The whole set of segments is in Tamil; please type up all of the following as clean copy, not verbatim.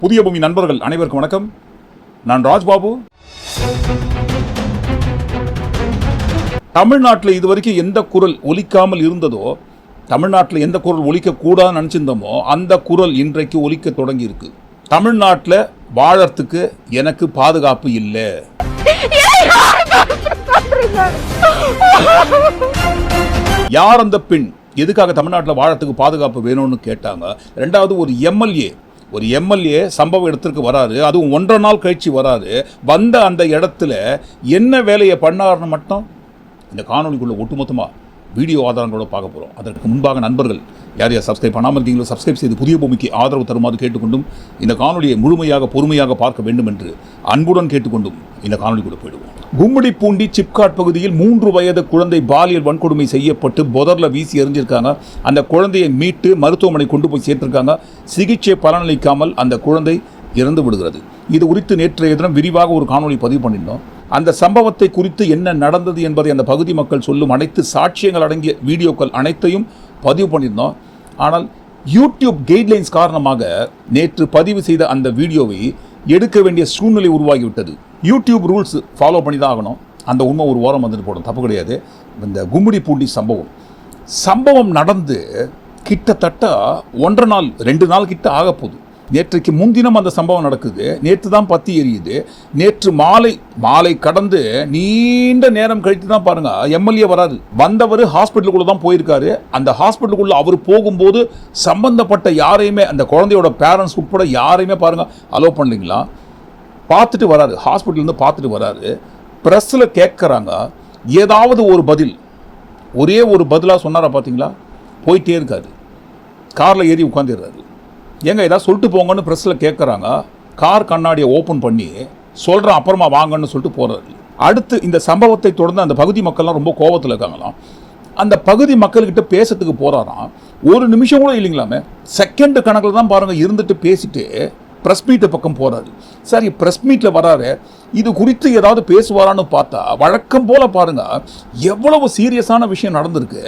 புதிய பூமி நண்பர்கள் அனைவருக்கும் வணக்கம். நான் ராஜ்பாபு. தமிழ்நாட்டில் இதுவரைக்கும் எந்த குரல் ஒலிக்காமல் இருந்ததோ, தமிழ்நாட்டில் எந்த குரல் ஒலிக்கக்கூடாதுன்னு நினச்சிருந்தோமோ அந்த குரல் இன்றைக்கு ஒலிக்க தொடங்கி இருக்கு. தமிழ்நாட்டில் வாழறதுக்கு எனக்கு பாதுகாப்பு இல்லை. யார் அந்த பெண்? எதுக்காக தமிழ்நாட்டில் வாழறதுக்கு பாதுகாப்பு வேணும்னு கேட்டாங்க. ரெண்டாவது, ஒரு எம்எல்ஏ சம்பவ இடத்திற்கு வராரு, அதுவும் 1.5 நாள் கழிச்சு வராரு. வந்த அந்த இடத்துல என்ன வேலையை பண்ணாருன்னு மட்டும் இந்த காணொலிக்குள்ள ஒட்டுமொத்தமாக வீடியோ ஆதாரங்களோட பார்க்க போகிறோம். அதற்கு முன்பாக நண்பர்கள் யார் சப்ஸ்கிரைப் பண்ணாமல் இருக்கீங்களோ சப்ஸ்கிரைப் செய்து புதிய பூமிக்கு ஆதரவு தருமாறு கேட்டுக்கொண்டும், இந்த காணொலியை முழுமையாக பொறுமையாக பார்க்க வேண்டும் என்று அன்புடன் கேட்டுக்கொண்டும் இந்த காணொலிக்குள்ள போயிடுவோம். கும்மிடிப்பூண்டி சிப்காட் பகுதியில் 3 வயது குழந்தை பாலியல் வன்கொடுமை செய்யப்பட்டு பொதர்ல வீசி எறிஞ்சிருக்காங்க. அந்த குழந்தையை மீட்டு மருத்துவமனை கொண்டு போய் சேர்த்திருக்காங்க. சிகிச்சை பலனளிக்காமல் அந்த குழந்தை இறந்து விடுகிறது. இது குறித்து நேற்றைய தினம் விரிவாக ஒரு காணொலி பதிவு பண்ணியிருந்தோம். அந்த சம்பவத்தை குறித்து என்ன நடந்தது என்பதை அந்த பகுதி மக்கள் சொல்லும் அனைத்து சாட்சியங்கள் அடங்கிய வீடியோக்கள் அனைத்தையும் பதிவு பண்ணியிருந்தோம். ஆனால் யூடியூப் கைட்லைன்ஸ் காரணமாக நேற்று பதிவு செய்த அந்த வீடியோவை எடுக்க வேண்டிய சூழ்நிலை உருவாகிவிட்டது. யூடியூப் ரூல்ஸ் ஃபாலோ பண்ணி தான் ஆகணும். அந்த உண்மை ஒரு ஓரம் வந்துட்டு போடும், தப்பு கிடையாது. இந்த கும்மிடிப்பூண்டி சம்பவம் நடந்து கிட்டத்தட்ட 1.5 நாள் 2 நாள் கிட்ட ஆக போகுது. நேற்றைக்கு முன்தினம் அந்த சம்பவம் நடக்குது. நேற்று தான் பத்தி எரியுது. நேற்று மாலை கடந்து நீண்ட நேரம் கழித்து தான் பாருங்க எம்எல்ஏ வராது. வந்தவர் ஹாஸ்பிட்டலுக்குள்ள தான் போயிருக்காரு. அந்த ஹாஸ்பிட்டலுக்குள்ள அவர் போகும்போது சம்பந்தப்பட்ட யாரையுமே, அந்த குழந்தையோட பேரண்ட்ஸ் உட்பட யாரையுமே பாருங்க அலோவ் பண்ணலீங்களா. பார்த்துட்டு வராரு, ஹாஸ்பிட்டல்லேருந்து பார்த்துட்டு வராரு. ப்ரெஸ்ஸில் கேட்குறாங்க, ஏதாவது ஒரு பதில், ஒரே ஒரு பதிலாக சொன்னாரா பார்த்தீங்களா? போயிட்டே இருக்காரு, காரில் ஏறி உட்காந்துடுறாரு. ஏங்க ஏதாவது சொல்லிட்டு போங்கன்னு ப்ரெஸ்ஸில் கேட்குறாங்க. கார் கண்ணாடியை ஓப்பன் பண்ணி சொல்கிறேன் அப்புறமா வாங்கன்னு சொல்லிட்டு போகிறாரு. அடுத்து இந்த சம்பவத்தை தொடர்ந்து அந்த பகுதி மக்கள்லாம் ரொம்ப கோபத்தில் இருக்காங்களாம். அந்த பகுதி மக்கள்கிட்ட பேசுறதுக்கு போகிறாராம். ஒரு நிமிஷம் கூட இல்லைங்களாமே, செகண்ட் கணக்கில் தான் பாருங்கள் இருந்துட்டு பேசிட்டு ப்ரெஸ் மீட்டு பக்கம் போகிறாரு. சரி, ப்ரெஸ் மீட்டில் வராரு, இது குறித்து ஏதாவது பேசுவாரான்னு பார்த்தா வழக்கம் போல் பாருங்கள் எவ்வளவு சீரியஸான விஷயம் நடந்திருக்கு.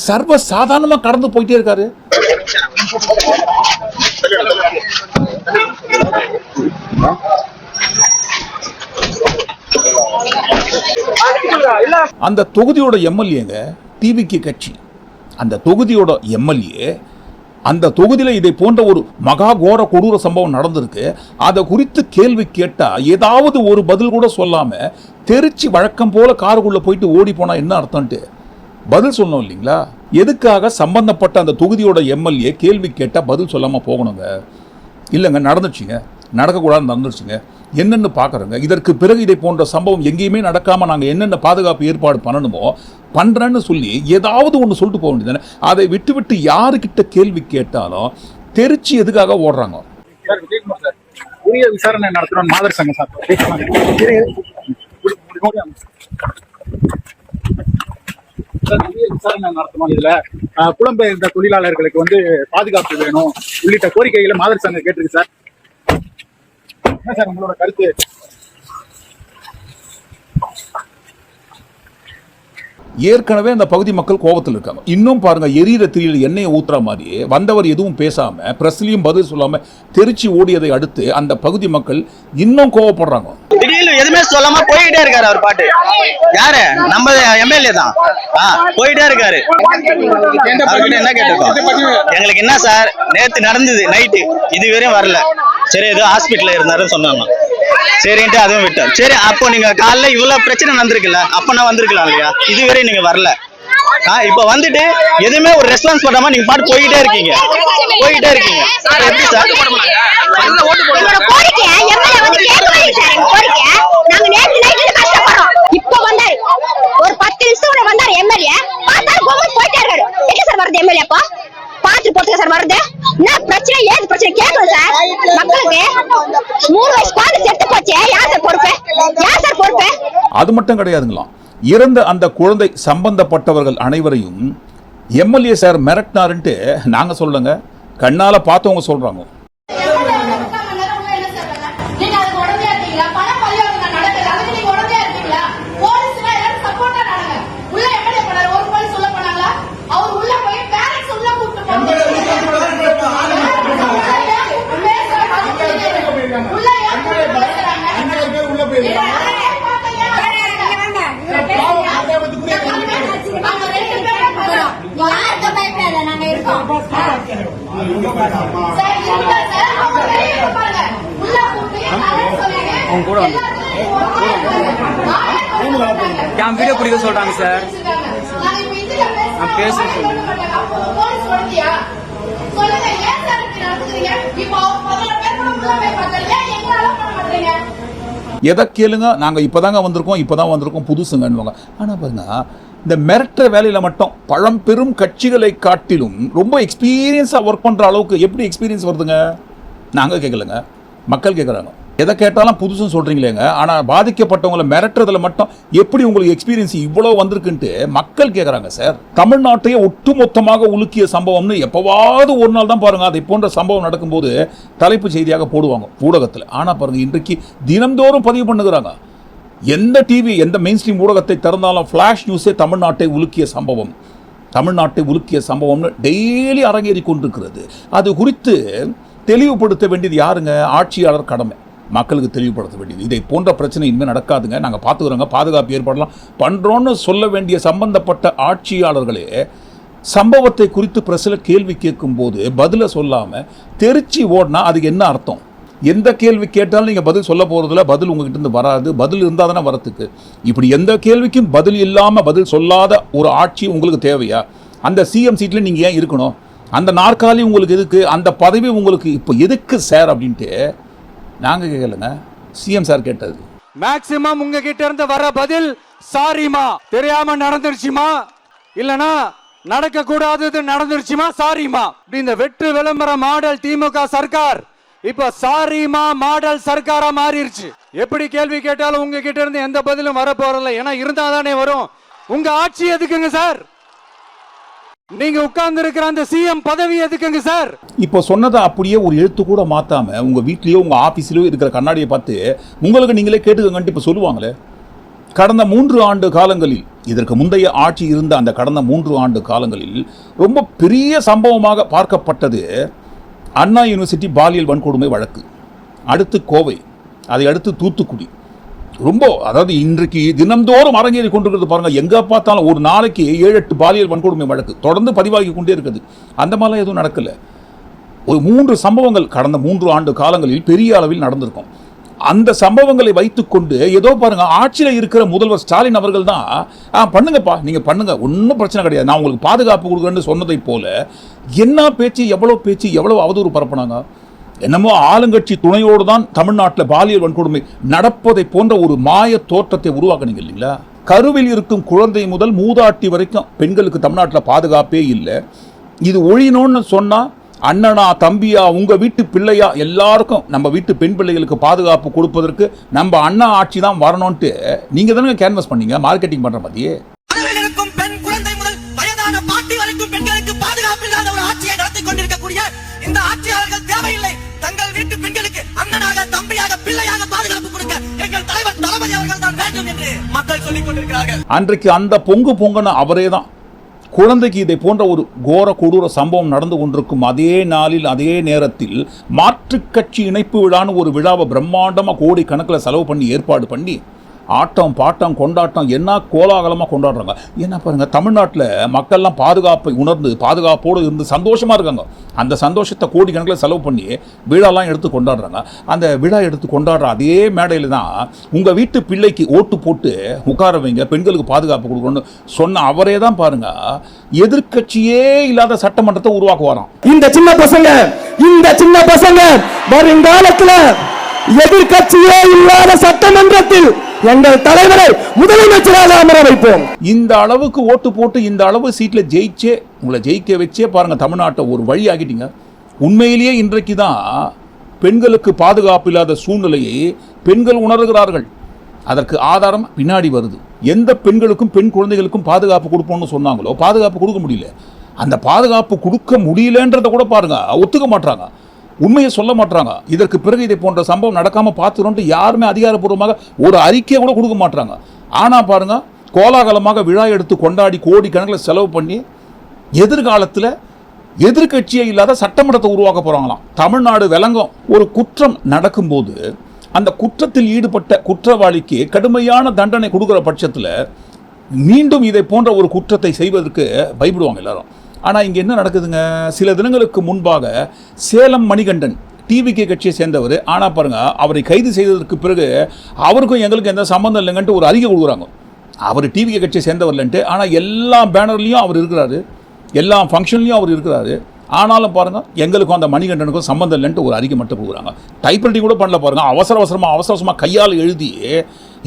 சர்வ சாதாரணமாக கடந்து போயிட்டே இருக்காரு. அந்த தொகுதியோட எம்எல்ஏங்க டிவிகே கட்சி. அந்த தொகுதியோட எம்எல்ஏ அந்த தொகுதியில் இதை போன்ற ஒரு மகா கோர கொடூர சம்பவம் நடந்திருக்கு. அதை குறித்து கேள்வி கேட்டால் ஏதாவது ஒரு பதில் கூட சொல்லாமல் தெரிச்சு வழக்கம் போல காருக்குள்ளே போயிட்டு ஓடி போனால் என்ன அர்த்தம்ட்டு பதில் சொல்லணும் இல்லைங்களா? எதுக்காக சம்பந்தப்பட்ட அந்த தொகுதியோட எம்எல்ஏ கேள்வி கேட்டால் பதில் சொல்லாமல் போகணுங்க? இல்லைங்க, நடந்துச்சுங்க, நடக்கக்கூடாதுன்னு நடந்துச்சுங்க, என்னென்னு பார்க்குறோங்க. இதற்கு பிறகு இதை போன்ற சம்பவம் எங்கேயுமே நடக்காமல் நாங்கள் என்னென்ன பாதுகாப்பு ஏற்பாடு பண்ணணுமோ பண்ணுறேன்னு சொல்லி ஏதாவது ஒன்று சொல்லிட்டு போக வேண்டியதானே. அதை விட்டு யாருக்கிட்ட கேள்வி கேட்டாலும் தெரிச்சு எதுக்காக ஓடுறாங்க? உரிய விசாரணை நடத்துகிறோம் மாதர் சங்கம் சார். விசாரணை நடத்தணும். இதுல புலம்பெயர்ந்த தொழிலாளர்களுக்கு பாதுகாப்பு வேணும் உள்ளிட்ட கோரிக்கைகளை மாதர் சங்கம் கேட்டிருக்கு சார். என்ன சார் உங்களோட கருத்து? ஏற்கனவே அந்த பகுதி மக்கள் கோபத்தில் இருக்காங்க. இன்னும் பாருங்க, எரியிற தீயில் எண்ணெயை ஊத்துற மாதிரி வந்தவர் எதுவும் பேசாம பிரஸ்லயும் பதில் சொல்லாம தெரிச்சு ஓடியதை அடுத்து அந்த பகுதி மக்கள் இன்னும் கோவப்படுறாங்க. திடீர்னு எதுவுமே சொல்லாம போயிட்டே இருக்காரு. அவர் பாட்டு யாரு? நம்ம எம்எல்ஏ தான் போயிட்டே இருக்காரு. என்ன கேட்டிருக்கோம்? எங்களுக்கு என்ன சார், நேத்து நடந்தது நைட்டு இதுவரையும் வரல. சரி, ஏதோ ஹாஸ்பிட்டல்ல இருந்தாருன்னு சொன்னாங்க. சரின்ட்டு அதுவும் விட்டோம். சரி, அப்போ நீங்க காலைல இவ்வளவு பிரச்சனை நடந்திருக்குல்ல, அப்ப நான் வந்திருக்கலாம் இல்லையா? இதுவரை நீங்க வரல. இப்ப வந்துட்டு எதுவுமே ஒரு ரெஸ்பான்ஸ் பண்ணாம நீங்க பாட்டு போயிட்டே இருக்கீங்க. எப்படி சார்? ஒரு 10 நிமிஷம் வந்தாரு எம்எல்ஏ, பார்த்தா போயிட்டே இருக்காரு. என்ன சார் வருது எம்எல்ஏ? அப்போ பாத்து போட்டுக்க சார் வருது. என்ன பிரச்சனை, ஏது பிரச்சனை கேட்கணும் சார். மக்களுக்கு 3 வயசு குழந்தை செத்து போச்சு, யார் சார் பொறுப்பு? அது மட்டும் கிடையாதுங்களாம். இறந்த அந்த குழந்தை சம்பந்தப்பட்டவர்கள் அனைவரையும் எம்எல்ஏ சார் மிரட்டினாருன்ட்டு நாங்க சொல்லுங்க, கண்ணால பார்த்தவங்க சொல்றாங்க. அவங்க கூட வந்து என் வீடியோ பிடிக்க சொல்றாங்க சார். நான் பேசுறேன் சொல்லுங்க. எதை கேளுங்க, நாங்கள் இப்போதாங்க வந்திருக்கோம் புதுசுங்கன்னுவாங்க. ஆனால் பாருங்க, இந்த மிரட்டுற வேலையில் மட்டும் பழம்பெரும் கட்சிகளை காட்டிலும் ரொம்ப எக்ஸ்பீரியன்ஸாக ஒர்க் பண்ணுற அளவுக்கு எப்படி எக்ஸ்பீரியன்ஸ் வருதுங்க? நாங்கள் கேட்கலங்க, மக்கள் கேட்குறாங்க. எதை கேட்டாலும் புதுசுன்னு சொல்கிறீங்களேங்க, ஆனால் பாதிக்கப்பட்டவங்களை மிரட்டுறதுல மட்டும் எப்படி உங்களுக்கு எக்ஸ்பீரியன்ஸ் இவ்வளோ வந்திருக்குன்ட்டு மக்கள் கேட்குறாங்க சார். தமிழ்நாட்டையே ஒட்டுமொத்தமாக உலுக்கிய சம்பவம்னு எப்போவாவது ஒரு நாள் தான் பாருங்கள் அதை போன்ற சம்பவம் நடக்கும்போது தலைப்பு செய்தியாக போடுவாங்க ஊடகத்தில். ஆனால் பாருங்கள், இன்றைக்கு தினந்தோறும் பதிவு பண்ணுகிறாங்க. எந்த டிவி, எந்த மெயின் ஸ்ட்ரீம் ஊடகத்தை திறந்தாலும் ஃப்ளாஷ் நியூஸே தமிழ்நாட்டை உலுக்கிய சம்பவம்னு டெய்லி அரங்கேறி கொண்டிருக்கிறது. அது குறித்து தெளிவுபடுத்த வேண்டியது யாருங்க? ஆட்சியாளர் கடமை, மக்களுக்கு தெளிவுபடுத்த வேண்டியது. இதை போன்ற பிரச்சனை இனிமேல் நடக்காதுங்க, நாங்கள் பார்த்துக்கிறோங்க, பாதுகாப்பு ஏற்பாடெல்லாம் பண்ணுறோன்னு சொல்ல வேண்டிய சம்பந்தப்பட்ட ஆட்சியாளர்களே சம்பவத்தை குறித்து பிரஸில் கேள்வி கேட்கும்போது பதிலை சொல்லாமல் தெரிச்சு ஓடினா அதுக்கு என்ன அர்த்தம்? எந்த கேள்வி கேட்டாலும் நீங்கள் பதில் சொல்ல போகிறதுல பதில் உங்ககிட்ட இருந்து வராது. பதில் இருந்தால் தானே வரத்துக்கு. இப்படி எந்த கேள்விக்கும் பதில் இல்லாமல் பதில் சொல்லாத ஒரு ஆட்சி உங்களுக்கு தேவையா? அந்த சிஎம் சீட்டில் நீங்கள் ஏன் இருக்கணும்? அந்த நாற்காலி உங்களுக்கு எதுக்கு? அந்த பதவி உங்களுக்கு இப்போ எதுக்கு சார் அப்படின்ட்டு நாங்கள் கேட்கலங்க, சிஎம் சார் கேட்டது. மேக்சிமம் உங்ககிட்ட இருந்து வர பதில் சாரிமா, தெரியாம நடந்துருச்சுமா, இல்லனா நடக்க கூடாதது நடந்துருச்சுமா, சாரிமா. இந்த வெற்று விளம்பர மாடல் திமுக சர்க்கார் இப்ப சாரிமா மாடல் சர்க்காரா மாறிடுச்சு. எப்படி கேள்வி கேட்டாலும் உங்ககிட்ட இருந்து எந்த பதிலும் வர போறதில்லை. ஏன்னா இருந்தா தானே வரும். உங்க ஆட்சி எதுக்குங்க சார்? நீங்க உட்கார்ந்து இருக்கிற அந்த சிஎம் பதவி எதுக்குங்க சார்? இப்போ சொன்னதை அப்படியே ஒரு எழுத்து கூட மாத்தாம உங்க வீட்லயோ உங்க ஆபீஸ்லயோ இருக்கிற கண்ணாடியை பார்த்து உங்களுக்கு நீங்களே கேட்டுக்கங்கன்ட்டு இப்போ சொல்லுவாங்களே. கடந்த 3 ஆண்டு காலங்களில், இதற்கு முந்தைய ஆட்சி இருந்த அந்த கடந்த 3 ஆண்டு காலங்களில் ரொம்ப பெரிய சம்பவமாக பார்க்கப்பட்டது அண்ணா யூனிவர்சிட்டி பாலியல் வன்கொடுமை வழக்கு. அடுத்து கோவை, அதை அடுத்து தூத்துக்குடி. ரொம்ப, அதாவது இன்றைக்கு தினந்தோறும் அரங்கேறி கொண்டிருக்கிறது பாருங்க. எங்க பார்த்தாலும் ஒரு நாளைக்கு 7-8 பாலியல் வன்கொடுமை வழக்கு தொடர்ந்து பதிவாகி கொண்டே இருக்குது. அந்த மாதிரிலாம் எதுவும் நடக்கல. ஒரு 3 சம்பவங்கள் கடந்த 3 ஆண்டு காலங்களில் பெரிய அளவில் நடந்திருக்கும். அந்த சம்பவங்களை வைத்துக்கொண்டு ஏதோ பாருங்க, ஆட்சியில் இருக்கிற முதல்வர் ஸ்டாலின் அவர்கள் தான் பண்ணுங்கப்பா, நீங்க பண்ணுங்க, ஒன்றும் பிரச்சனை கிடையாது, நான் உங்களுக்கு பாதுகாப்பு கொடுக்குறேன்னு சொன்னதை போல என்ன பேச்சு, எவ்வளவு அவதூறு பரப்புனாங்க. என்னமோ ஆளுங்கட்சி துணையோடு தான் தமிழ்நாட்டில் பாலியல் வன்கொடுமை நடப்பதை போன்ற ஒரு மாய தோற்றத்தை உருவாக்குனீங்க இல்லைங்களா? கருவில் இருக்கும் குழந்தை முதல் மூதாட்டி வரைக்கும் பெண்களுக்கு தமிழ்நாட்டில் பாதுகாப்பே இல்லை. இது ஒழியணும்னு சொன்னா அண்ணனா, தம்பியா, உங்க வீட்டு பிள்ளையா, எல்லாருக்கும் நம்ம வீட்டு பெண் பிள்ளைகளுக்கு பாதுகாப்பு கொடுப்பதற்கு நம்ம அண்ணா ஆட்சி தான் வரணும்ட்டு நீங்க தானே கேன்வாஸ் பண்ணீங்க, மார்க்கெட்டிங் பண்ற மாதிரியே. பெண் குழந்தை முதல் வயதான பாட்டி வரைக்கும் பெண்களுக்கு பாதுகாப்பு இல்லாத ஒரு ஆட்சியை நடத்தி கொண்டிருக்கக்கூடிய இந்த ஆட்சியாளர்கள் தேவையில்லை. தங்கள் வீட்டு பெண்களுக்கு அண்ணனாக, தம்பியாக, பிள்ளையாக பாதுகாப்பு கொடுக்க எங்கள் தலைவர் தளபதி அவர்கள் தான் வேண்டும் என்று மக்கள் சொல்லிக் கொண்டிருக்கிறார்கள். அன்றைக்கு அந்த பொங்குன அவரே தான் குழந்தைக்கு இதை போன்ற ஒரு கோர கொடூர சம்பவம் நடந்து கொண்டிருக்கும் அதே நாளில் அதே நேரத்தில் மாற்றுக் கட்சி இணைப்பு விழான்னு ஒரு விழாவை பிரம்மாண்டமாக கோடி கணக்கில் செலவு பண்ணி ஏற்பாடு பண்ணி ஆட்டம் பாட்டம் கொண்டாட்டம் என்ன கோலாகலமாக கொண்டாடுறாங்க. என்ன பாருங்கள், தமிழ்நாட்டில் மக்கள்லாம் பாதுகாப்பை உணர்ந்து பாதுகாப்போடு இருந்து சந்தோஷமாக இருக்காங்க. அந்த சந்தோஷத்தை கோடி கணக்கில் செலவு பண்ணி விழாலாம் எடுத்து கொண்டாடுறாங்க. அந்த விழா எடுத்து கொண்டாடுற அதே மேடையில் தான் உங்கள் வீட்டு பிள்ளைக்கு ஓட்டு போட்டு உட்கார வைங்க, பெண்களுக்கு பாதுகாப்பு கொடுக்கணும்னு சொன்ன அவரே தான் பாருங்க எதிர்க்கட்சியே இல்லாத சட்டமன்றத்தை உருவாக்குவாராம். இந்த சின்ன பசங்க வருங்காலத்தில் எதிர்க்கட்சியே இல்லாத சட்டமன்றத்தில் எங்கள் தலைவரை முதலமைச்சராக அமர வைப்போம். இந்த அளவுக்கு ஓட்டு போட்டு இந்த அளவு சீட்ல ஜெயிச்சே, உங்களை ஜெயிக்க வச்சே பாருங்க தமிழ்நாட்டை ஒரு வழி ஆகிட்டீங்க. உண்மையிலேயே இன்றைக்கு தான் பெண்களுக்கு பாதுகாப்பு இல்லாத சூழ்நிலையை பெண்கள் உணர்கிறார்கள். அதற்கு ஆதாரம் பின்னாடி வருது. எந்த பெண்களுக்கும் பெண் குழந்தைகளுக்கும் பாதுகாப்பு கொடுப்போம்னு சொன்னாங்களோ பாதுகாப்பு கொடுக்க முடியல. அந்த பாதுகாப்பு கொடுக்க முடியலன்றதை கூட பாருங்க ஒத்துக்க மாட்டாங்க, உண்மையை சொல்ல மாட்டாங்க. இதற்கு பிறகு இதை போன்ற சம்பவம் நடக்காம பார்த்துட்டு யாருமே அதிகாரப்பூர்வமாக ஒரு அறிக்கையை கூட கொடுக்க மாட்டாங்க. ஆனா பாருங்க, கோலாகலமாக விழா எடுத்து கொண்டாடி கோடி கணக்கில் செலவு பண்ணி எதிர்காலத்தில் எதிர்கட்சியே இல்லாத சட்டமன்றத்தை உருவாக்க போறாங்களாம். தமிழ்நாடு விளங்கும். ஒரு குற்றம் நடக்கும்போது அந்த குற்றத்தில் ஈடுபட்ட குற்றவாளிக்கு கடுமையான தண்டனை கொடுக்கிற பட்சத்தில் மீண்டும் இதை போன்ற ஒரு குற்றத்தை செய்வதற்கு பயப்படுவாங்க எல்லாரும். ஆனால் இங்கே என்ன நடக்குதுங்க, சில தினங்களுக்கு முன்பாக சேலம் மணிகண்டன் டிவிகே கட்சியை சேர்ந்தவர், ஆனால் பாருங்கள் அவரை கைது செய்ததற்கு பிறகு அவருக்கும் எங்களுக்கும் எந்த சம்மந்தம் இல்லைங்கன்ட்டு ஒரு அறிக்கை கொடுக்குறாங்க. அவர் டிவிகே கட்சியை சேர்ந்தவர்லன்ட்டு, ஆனால் எல்லா பேனர்லேயும் அவர் இருக்கிறாரு, எல்லா ஃபங்க்ஷன்லேயும் அவர் இருக்கிறாரு. ஆனாலும் பாருங்கள் எங்களுக்கும் அந்த மணிகண்டனுக்கும் சம்மந்தம் இல்லைன்ட்டு ஒரு அறிக்கை மட்டும் கொடுக்குறாங்க. டைப்ரைட்டிங் கூட பண்ணல பாருங்கள், அவசரமாக கையால் எழுதி